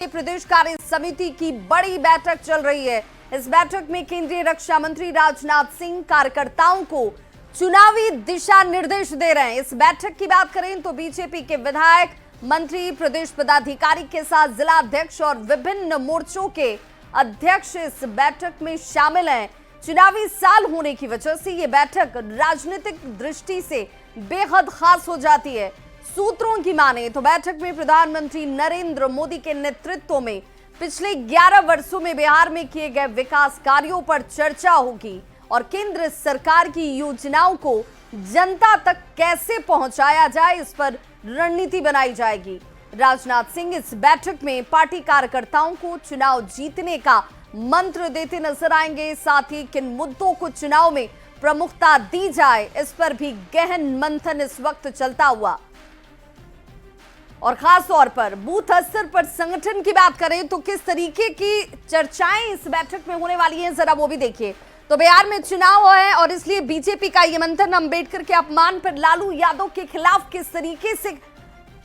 प्रदेश कार्य समिति की बड़ी बैठक चल रही है। इस बैठक में केंद्रीय रक्षा मंत्री राजनाथ सिंह कार्यकर्ताओं को चुनावी दिशा निर्देश दे रहे हैं। इस बैठक की बात करें तो बीजेपी के विधायक, मंत्री, प्रदेश पदाधिकारी के साथ जिला अध्यक्ष और विभिन्न मोर्चों के अध्यक्ष इस बैठक में शामिल हैं। चुनावी साल होने की वजह से ये बैठक राजनीतिक दृष्टि से बेहद खास हो जाती है। सूत्रों की माने तो बैठक में प्रधानमंत्री नरेंद्र मोदी के नेतृत्व में पिछले 11 वर्षों में बिहार में किए गए विकास कार्यों पर चर्चा होगी और केंद्र सरकार की योजनाओं को जनता तक कैसे पहुंचाया जाए, इस पर रणनीति बनाई जाएगी। राजनाथ सिंह इस बैठक में पार्टी कार्यकर्ताओं को चुनाव जीतने का मंत्र देते नजर आएंगे। साथ ही किन मुद्दों को चुनाव में प्रमुखता दी जाए, इस पर भी गहन मंथन इस वक्त चलता हुआ। और खास तौर पर बूथ स्तर पर संगठन की बात करें तो किस तरीके की चर्चाएं इस बैठक में होने वाली हैं, जरा वो भी देखिए। तो बिहार में चुनाव है और इसलिए बीजेपी का ये मंथन अम्बेडकर के अपमान पर लालू यादव के खिलाफ किस तरीके से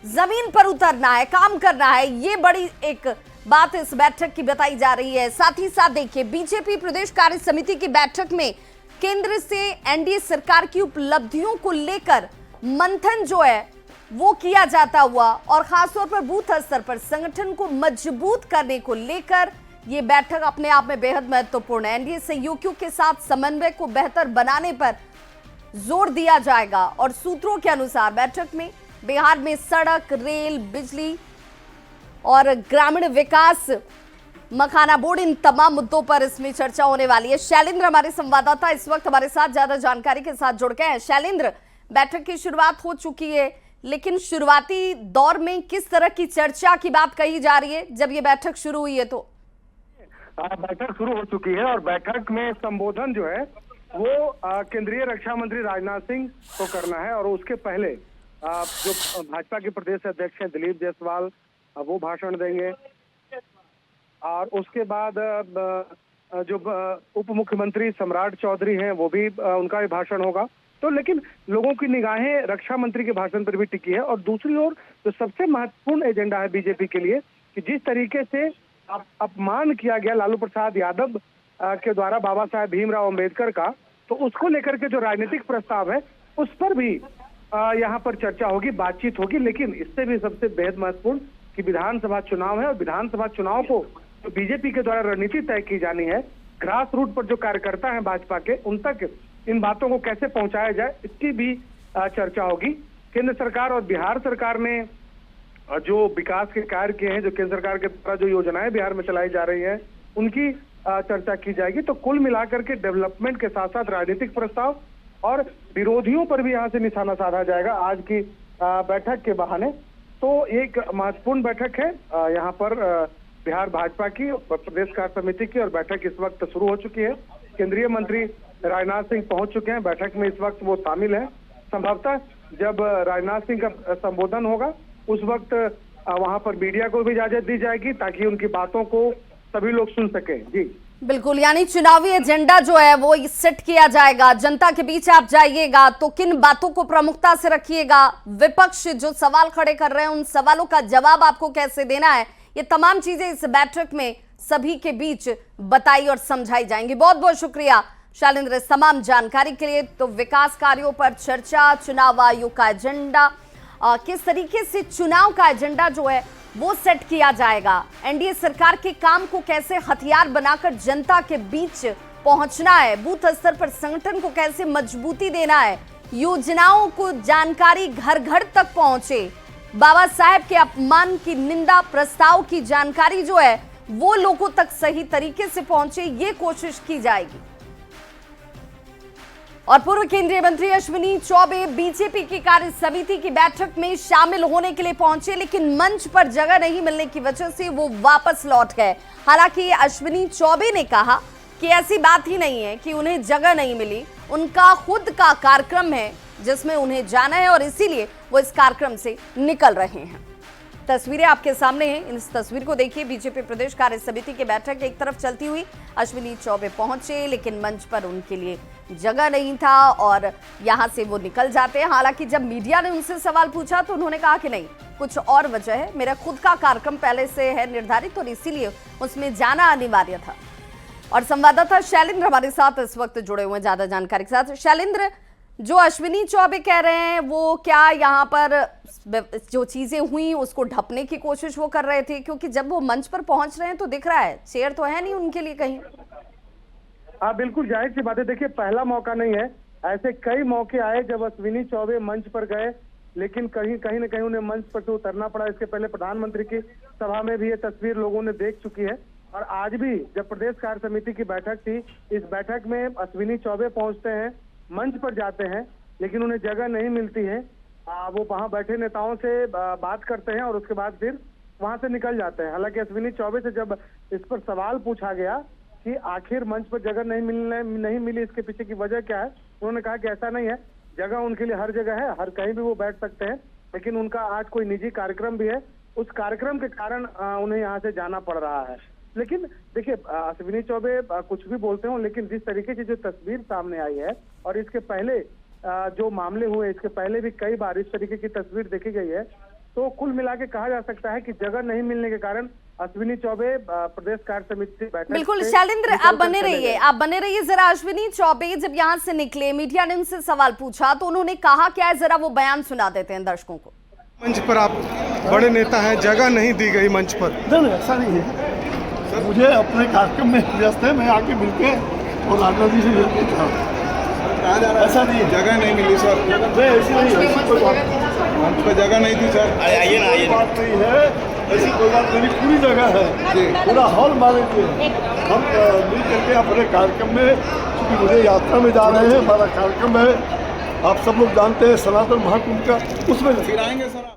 जमीन पर उतरना है, काम करना है, ये बड़ी एक बात इस बैठक की बताई जा रही है। साथ ही साथ देखिए, बीजेपी प्रदेश कार्य समिति की बैठक में केंद्र से एनडीए सरकार की उपलब्धियों को लेकर मंथन जो है वो किया जाता हुआ और खासतौर पर बूथ स्तर पर संगठन को मजबूत करने को लेकर ये बैठक अपने आप में बेहद महत्वपूर्ण है। एनडीए सहयोगियों के साथ समन्वय को बेहतर बनाने पर जोर दिया जाएगा और सूत्रों के अनुसार बैठक में बिहार में सड़क, रेल, बिजली और ग्रामीण विकास, मखाना बोर्ड, इन तमाम मुद्दों पर इसमें चर्चा होने वाली है। शैलेंद्र हमारे संवाददाता इस वक्त हमारे साथ ज्यादा जानकारी के साथ जुड़ गए हैं। शैलेंद्र, बैठक की शुरुआत हो चुकी है, लेकिन शुरुआती दौर में किस तरह की चर्चा की बात कही जा रही है जब ये बैठक शुरू हुई है? तो बैठक शुरू हो चुकी है और बैठक में संबोधन जो है वो केंद्रीय रक्षा मंत्री राजनाथ सिंह को करना है और उसके पहले जो भाजपा के प्रदेश अध्यक्ष हैं दिलीप जायसवाल, वो भाषण देंगे और उसके बाद जो उप मुख्यमंत्री सम्राट चौधरी हैं वो भी उनका भी भाषण होगा। तो लेकिन लोगों की निगाहें रक्षा मंत्री के भाषण पर भी टिकी है और दूसरी ओर जो सबसे महत्वपूर्ण एजेंडा है बीजेपी के लिए कि जिस तरीके से अपमान किया गया लालू प्रसाद यादव के द्वारा बाबा साहेब भीमराव अंबेडकर का, तो उसको लेकर के जो राजनीतिक प्रस्ताव है उस पर भी यहाँ पर चर्चा होगी, बातचीत होगी। लेकिन इससे भी सबसे बेहद महत्वपूर्ण कि विधानसभा चुनाव है और विधानसभा चुनाव को जो बीजेपी के द्वारा रणनीति तय की जानी है, ग्रास रूट पर जो कार्यकर्ता है भाजपा के, उन तक इन बातों को कैसे पहुंचाया जाए, इसकी भी चर्चा होगी। केंद्र सरकार और बिहार सरकार ने जो विकास के कार्य किए हैं, जो केंद्र सरकार के द्वारा जो योजनाएं बिहार में चलाई जा रही हैं, उनकी चर्चा की जाएगी। तो कुल मिलाकर के डेवलपमेंट के साथ साथ राजनीतिक प्रस्ताव और विरोधियों पर भी यहाँ से निशाना साधा जाएगा आज की बैठक के बहाने। तो एक महत्वपूर्ण बैठक है यहाँ पर बिहार भाजपा की, प्रदेश कार्य समिति की, और बैठक इस वक्त शुरू हो चुकी है। केंद्रीय मंत्री राजनाथ सिंह पहुंच चुके हैं बैठक में, इस वक्त वो शामिल हैं। संभवतः जब राजनाथ सिंह का संबोधन होगा उस वक्त वहां पर मीडिया को भी इजाजत दी जाएगी ताकि उनकी बातों को सभी लोग सुन सकें। जी बिल्कुल, यानी चुनावी एजेंडा जो है वो सेट किया जाएगा। जनता के बीच आप जाइएगा तो किन बातों को प्रमुखता से रखिएगा, विपक्ष जो सवाल खड़े कर रहे हैं उन सवालों का जवाब आपको कैसे देना है, ये तमाम चीजें इस बैठक में सभी के बीच बताई और समझाई जाएंगी। बहुत बहुत शुक्रिया शैलेंद्र इस तमाम जानकारी के लिए। तो विकास कार्यों पर चर्चा, चुनाव आयोग का एजेंडा, किस तरीके से चुनाव का एजेंडा जो है वो सेट किया जाएगा, एनडीए सरकार के काम को कैसे हथियार बनाकर जनता के बीच पहुंचना है, बूथ स्तर पर संगठन को कैसे मजबूती देना है, योजनाओं को जानकारी घर घर तक पहुंचे, बाबा साहेब के अपमान की निंदा प्रस्ताव की जानकारी जो है वो लोगों तक सही तरीके से पहुंचे, ये कोशिश की जाएगी। और पूर्व केंद्रीय मंत्री अश्विनी चौबे बीजेपी की कार्य समिति की बैठक में शामिल होने के लिए पहुंचे, लेकिन मंच पर जगह नहीं मिलने की वजह से वो वापस लौट गए। हालांकि अश्विनी चौबे ने कहा कि ऐसी बात ही नहीं है कि उन्हें जगह नहीं मिली, उनका खुद का कार्यक्रम है जिसमें उन्हें जाना है और इसीलिए वो इस कार्यक्रम से निकल रहे हैं। तस्वीरें आपके सामने हैं, इस तस्वीर को देखिए। बीजेपी प्रदेश कार्य समिति की बैठक एक तरफ चलती हुई अश्विनी चौबे पहुंचे, लेकिन मंच पर उनके लिए जगह नहीं था और यहां से वो निकल जाते हैं। हालांकि जब मीडिया ने उनसे सवाल पूछा तो उन्होंने कहा कि नहीं, कुछ और वजह है। मेरा खुद का कार्यक्रम पहले से है निर्धारित और इसीलिए उसमें जाना अनिवार्य था। और संवाददाता शैलेंद्र हमारे साथ इस वक्त जुड़े हुए हैं ज्यादा जानकारी के साथ। शैलेंद्र, जो अश्विनी चौबे कह रहे हैं वो क्या यहाँ पर जो चीजें हुई उसको ढकने की कोशिश वो कर रहे थे? क्योंकि जब वो मंच पर पहुंच रहे हैं तो दिख रहा है चेयर तो है नहीं उनके लिए कहीं। हाँ, बिल्कुल जाहिर सी बात है। देखिए, पहला मौका नहीं है, ऐसे कई मौके आए जब अश्विनी चौबे मंच पर गए, लेकिन कहीं न कहीं उन्हें मंच पर से उतरना पड़ा। इसके पहले प्रधानमंत्री की सभा में भी ये तस्वीर लोगों ने देख चुकी है। और आज भी जब प्रदेश कार्य समिति की बैठक थी, इस बैठक में अश्विनी चौबे पहुंचते हैं, मंच पर जाते हैं, लेकिन उन्हें जगह नहीं मिलती है। वो वहां बैठे नेताओं से बात करते हैं और उसके बाद फिर वहां से निकल जाते हैं। हालांकि अश्विनी चौबे से जब इस पर सवाल पूछा गया कि आखिर मंच पर जगह नहीं मिली, इसके पीछे की वजह क्या है, उन्होंने कहा कि ऐसा नहीं है, जगह उनके लिए हर जगह है, हर कहीं भी वो बैठ सकते हैं, लेकिन उनका आज कोई निजी कार्यक्रम भी है, उस कार्यक्रम के कारण उन्हें यहाँ से जाना पड़ रहा है। लेकिन देखिए, अश्विनी चौबे कुछ भी बोलते हो, लेकिन जिस तरीके से जो तस्वीर सामने आई है और इसके पहले जो मामले हुए, इसके पहले भी कई बार इस तरीके की तस्वीर देखी गई है, तो कुल मिला के कहा जा सकता है कि जगह नहीं मिलने के कारण अश्विनी चौबे प्रदेश कार्य समिति बैठक। बिल्कुल शैलेंद्र, आप बने रहिए जरा। अश्विनी चौबे जब यहाँ से निकले, मीडिया ने उनसे सवाल पूछा तो उन्होंने कहा क्या है, जरा वो बयान सुना देते हैं दर्शकों को। मंच पर आप बड़े नेता हैं, जगह नहीं दी गई मंच पर। नहीं, ऐसा नहीं है, मुझे अपने कार्यक्रम में व्यस्त है, मैं आके मिलके और राजनाथ जी से मिलके था। ऐसा नहीं, जगह नहीं मिली सर। ऐसी नहीं, ऐसी कोई बात मंच पर जगह नहीं थी सर। आइए ना, आइए, बात नहीं है, ऐसी कोई बात नहीं, पूरी जगह है, पूरा हॉल मारे थे। हम मिल करके अपने कार्यक्रम में, क्योंकि मुझे यात्रा में जा रहे हैं, हमारा कार्यक्रम है, आप सब लोग जानते हैं सनातन महाकुंभ का, उसमें फिर आएंगे सर।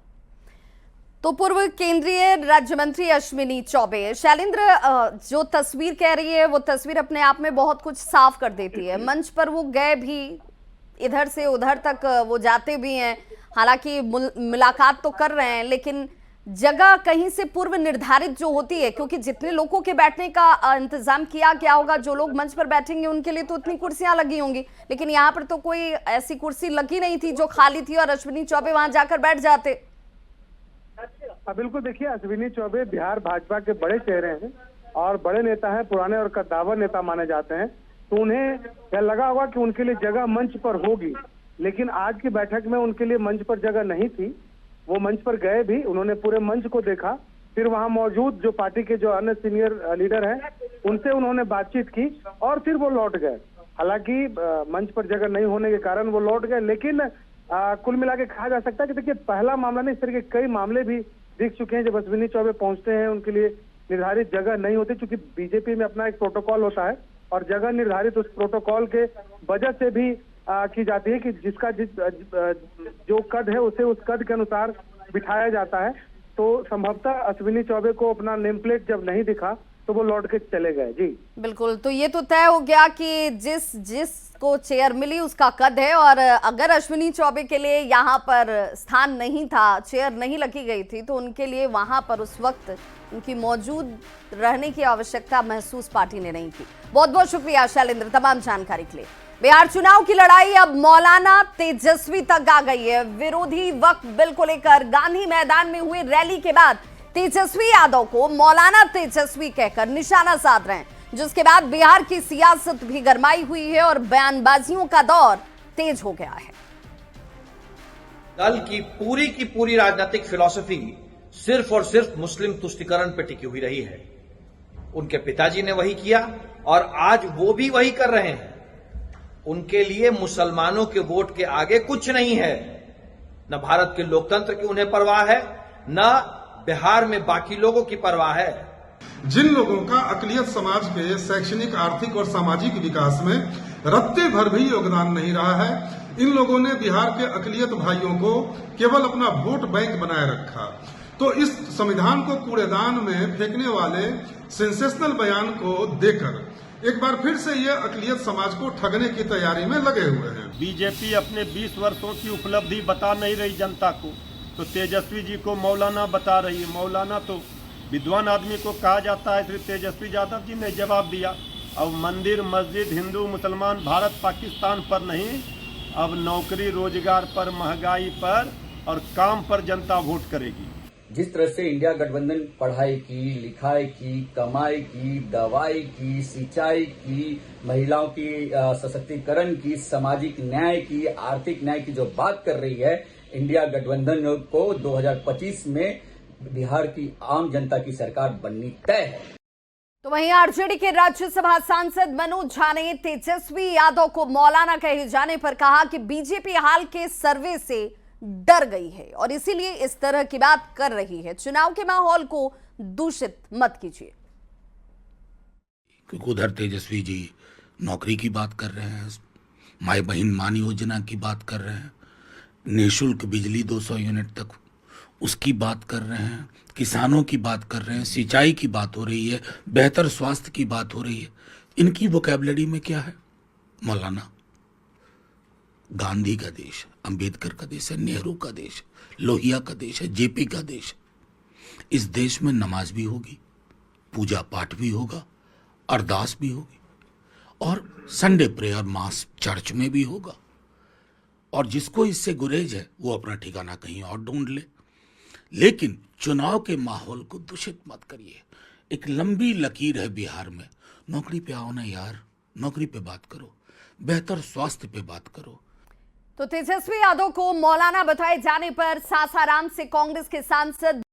तो पूर्व केंद्रीय राज्य मंत्री अश्विनी चौबे, शैलेंद्र, जो तस्वीर कह रही है वो तस्वीर अपने आप में बहुत कुछ साफ कर देती है। मंच पर वो गए भी, इधर से उधर तक वो जाते भी हैं, हालांकि मुलाकात तो कर रहे हैं, लेकिन जगह कहीं से पूर्व निर्धारित जो होती है, क्योंकि जितने लोगों के बैठने का इंतजाम किया गया होगा, जो लोग मंच पर बैठेंगे उनके लिए तो उतनी कुर्सियां लगी होंगी, लेकिन यहाँ पर तो कोई ऐसी कुर्सी लगी नहीं थी जो खाली थी और अश्विनी चौबे वहां जाकर बैठ जाते। बिल्कुल, देखिए, अश्विनी चौबे बिहार भाजपा के बड़े चेहरे हैं और बड़े नेता हैं, पुराने और कद्दावर नेता माने जाते हैं, तो उन्हें यह लगा होगा कि उनके लिए जगह मंच पर होगी, लेकिन आज की बैठक में उनके लिए मंच पर जगह नहीं थी। वो मंच पर गए भी, उन्होंने पूरे मंच को देखा, फिर वहां मौजूद जो पार्टी के जो अन्य सीनियर लीडर हैं उनसे उन्होंने बातचीत की और फिर वो लौट गए। हालांकि मंच पर जगह नहीं होने के कारण वो लौट गए, लेकिन कुल मिला के कहा जा सकता है कि देखिए, पहला मामला नहीं, इस तरह के कई मामले भी दिख चुके हैं जब अश्विनी चौबे पहुंचते हैं, उनके लिए निर्धारित जगह नहीं होती, क्योंकि बीजेपी में अपना एक प्रोटोकॉल होता है और जगह निर्धारित उस प्रोटोकॉल के वजह से भी की जाती है कि जिसका जो कद है उसे उस कद के अनुसार बिठाया जाता है। तो संभवतः अश्विनी चौबे को अपना नेम प्लेट जब नहीं दिखा तो वो लौट के चले गए। जी बिल्कुल, तो ये तो तय हो गया कि जिसको चेयर मिली उसका कद है, और अगर अश्विनी चौबे के लिए यहाँ पर स्थान नहीं था, चेयर नहीं लगी गई थी, तो उनके लिए वहां पर उस वक्त उनकी मौजूद रहने की आवश्यकता महसूस पार्टी ने नहीं की। बहुत बहुत शुक्रिया शैलेंद्र तमाम जानकारी के लिए। बिहार चुनाव की लड़ाई अब मौलाना तेजस्वी तक आ गई है। विरोधी वक्त बिल को लेकर गांधी मैदान में हुई रैली के बाद तेजस्वी यादव को मौलाना तेजस्वी कहकर निशाना साध रहे हैं, जिसके बाद बिहार की सियासत भी गरमाई हुई है और बयानबाजियों का दौर तेज हो गया है। दल की पूरी राजनीतिक फिलॉसफी सिर्फ और सिर्फ मुस्लिम तुष्टीकरण पर टिकी हुई रही है। उनके पिताजी ने वही किया और आज वो भी वही कर रहे हैं। उनके लिए मुसलमानों के वोट के आगे कुछ नहीं है। न भारत के लोकतंत्र की उन्हें परवाह है, न बिहार में बाकी लोगों की परवाह है। जिन लोगों का अकलियत समाज के शैक्षणिक, आर्थिक और सामाजिक विकास में रत्ते भर भी योगदान नहीं रहा है, इन लोगों ने बिहार के अकलियत भाइयों को केवल अपना वोट बैंक बनाए रखा। तो इस संविधान को कूड़ेदान में फेंकने वाले सेंसेशनल बयान को देकर एक बार फिर से ये अकलियत समाज को ठगने की तैयारी में लगे हुए हैं। बीजेपी अपने 20 वर्षों की उपलब्धि बता नहीं रही जनता को, तो तेजस्वी जी को मौलाना बता रही है। मौलाना तो विद्वान आदमी को कहा जाता है, श्री तेजस्वी यादव जी ने जवाब दिया। अब मंदिर मस्जिद, हिंदू मुसलमान, भारत पाकिस्तान पर नहीं, अब नौकरी रोजगार पर, महंगाई पर और काम पर जनता वोट करेगी। जिस तरह से इंडिया गठबंधन पढ़ाई की, लिखाई की, कमाई की, दवाई की, सिंचाई की, महिलाओं की सशक्तिकरण की, सामाजिक न्याय की, आर्थिक न्याय की जो बात कर रही है, इंडिया गठबंधन को 2025 में बिहार की आम जनता की सरकार बननी तय है। तो वहीं आरजेडी के राज्यसभा सांसद मनोज झा ने तेजस्वी यादव को मौलाना कहे जाने पर कहा कि बीजेपी हाल के सर्वे से डर गई है और इसीलिए इस तरह की बात कर रही है। चुनाव के माहौल को दूषित मत कीजिए। क्योंकि उधर तेजस्वी जी नौकरी की बात कर रहे हैं, माई बहन मान योजना की बात कर रहे हैं, निःशुल्क बिजली 200 यूनिट तक उसकी बात कर रहे हैं, किसानों की बात कर रहे हैं, सिंचाई की बात हो रही है, बेहतर स्वास्थ्य की बात हो रही है। इनकी वोकैबुलरी में क्या है? मौलाना। गांधी का देश, अंबेडकर का देश है, नेहरू का देश, लोहिया का देश है, जेपी का देश। इस देश में नमाज भी होगी, पूजा पाठ भी होगा, अरदास भी होगी और संडे प्रेयर मास चर्च में भी होगा। और जिसको इससे गुरेज है वो अपना ठिकाना कहीं और ढूंढ ले, लेकिन चुनाव के माहौल को दूषित मत करिए। एक लंबी लकीर है बिहार में। नौकरी पे आओ ना यार, नौकरी पे बात करो, बेहतर स्वास्थ्य पे बात करो। तो तेजस्वी यादव को मौलाना बताए जाने पर सासाराम से कांग्रेस के सांसद